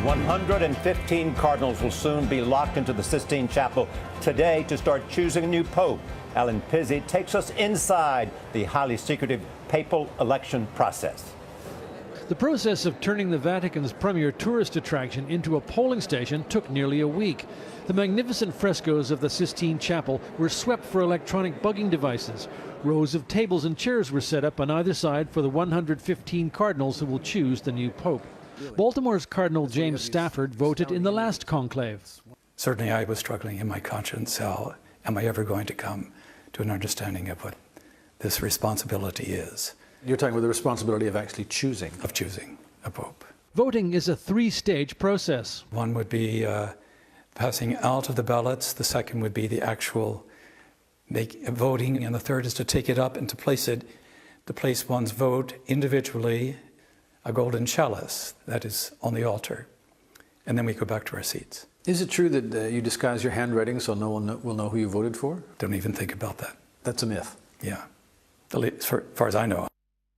115 cardinals will soon be locked into the Sistine Chapel today to start choosing a new pope. Alan Pizzey takes us inside the highly secretive papal election process. The process of turning the Vatican's premier tourist attraction into a polling station took nearly a week. The magnificent frescoes of the Sistine Chapel were swept for electronic bugging devices. Rows of tables and chairs were set up on either side for the 115 cardinals who will choose the new pope. Baltimore's Cardinal James Stafford voted in the last conclave. Certainly I was struggling in my conscience. How am I ever going to come to an understanding of what this responsibility is? You're talking about the responsibility of actually choosing. Of choosing a pope. Voting is a three-stage process. One would be passing out of the ballots. The second would be the actual voting. And the third is to take it up and to place one's vote individually, a golden chalice that is on the altar. And then we go back to our seats. Is it true that you disguise your handwriting so no one will know who you voted for? Don't even think about that. That's a myth. Yeah, as far as I know.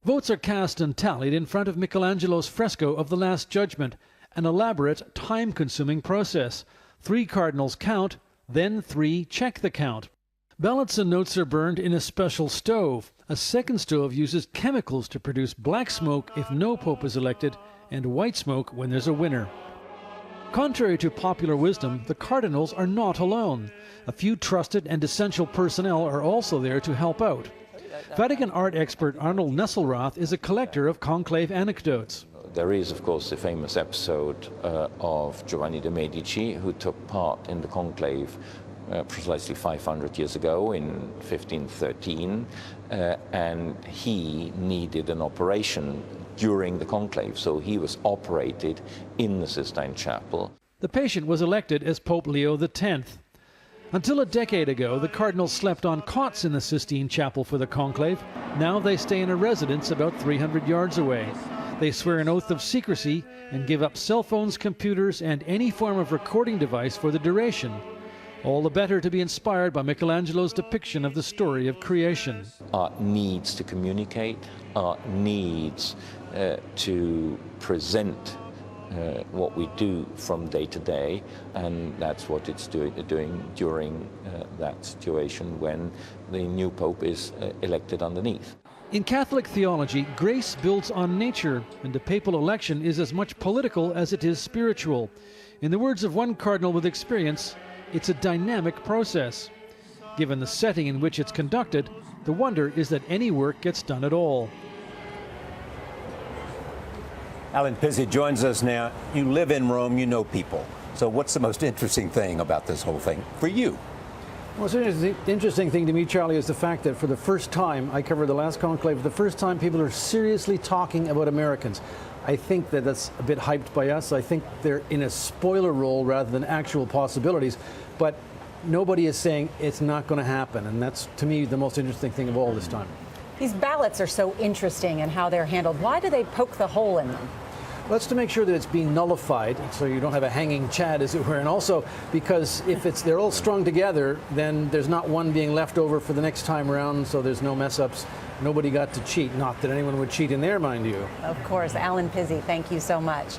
Votes are cast and tallied in front of Michelangelo's fresco of the Last Judgment, an elaborate, time-consuming process. 3 cardinals count, then 3 check the count. Ballots and notes are burned in a special stove. A second stove uses chemicals to produce black smoke if no pope is elected and white smoke when there's a winner. Contrary to popular wisdom, the cardinals are not alone. A few trusted and essential personnel are also there to help out. Vatican art expert Arnold Nesselroth is a collector of conclave anecdotes. There is, of course, the famous episode of Giovanni de' Medici, who took part in the conclave precisely 500 years ago in 1513, and he needed an operation during the conclave, so he was operated in the Sistine Chapel. The patient was elected as Pope Leo X. Until a decade ago, the cardinals slept on cots in the Sistine Chapel for the conclave. Now they stay in a residence about 300 yards away. They swear an oath of secrecy and give up cell phones, computers, and any form of recording device for the duration. All the better to be inspired by Michelangelo's depiction of the story of creation. Art needs to communicate, art needs to present what we do from day to day, and that's what it's doing during that situation when the new pope is elected underneath. In Catholic theology, grace builds on nature, and the papal election is as much political as it is spiritual. In the words of one cardinal with experience, it's a dynamic process. Given the setting in which it's conducted, the wonder is that any work gets done at all. Alan Pizzey joins us now. You live in Rome, you know people. So what's the most interesting thing about this whole thing for you? Well, the interesting thing to me, Charlie, is the fact that for the first time, I covered the last conclave, for the first time people are seriously talking about Americans. I think that that's a bit hyped by us. I think they're in a spoiler role rather than actual possibilities. But nobody is saying it's not going to happen. And that's, to me, the most interesting thing of all this time. These ballots are so interesting in how they're handled. Why do they poke the hole in them? Well, that's to make sure that it's being nullified, so you don't have a hanging chad, as it were. And also because if they're all strung together, then there's not one being left over for the next time around, so there's no mess-ups. Nobody got to cheat. Not that anyone would cheat in there, mind you. Of course. Alan Pizzey, thank you so much.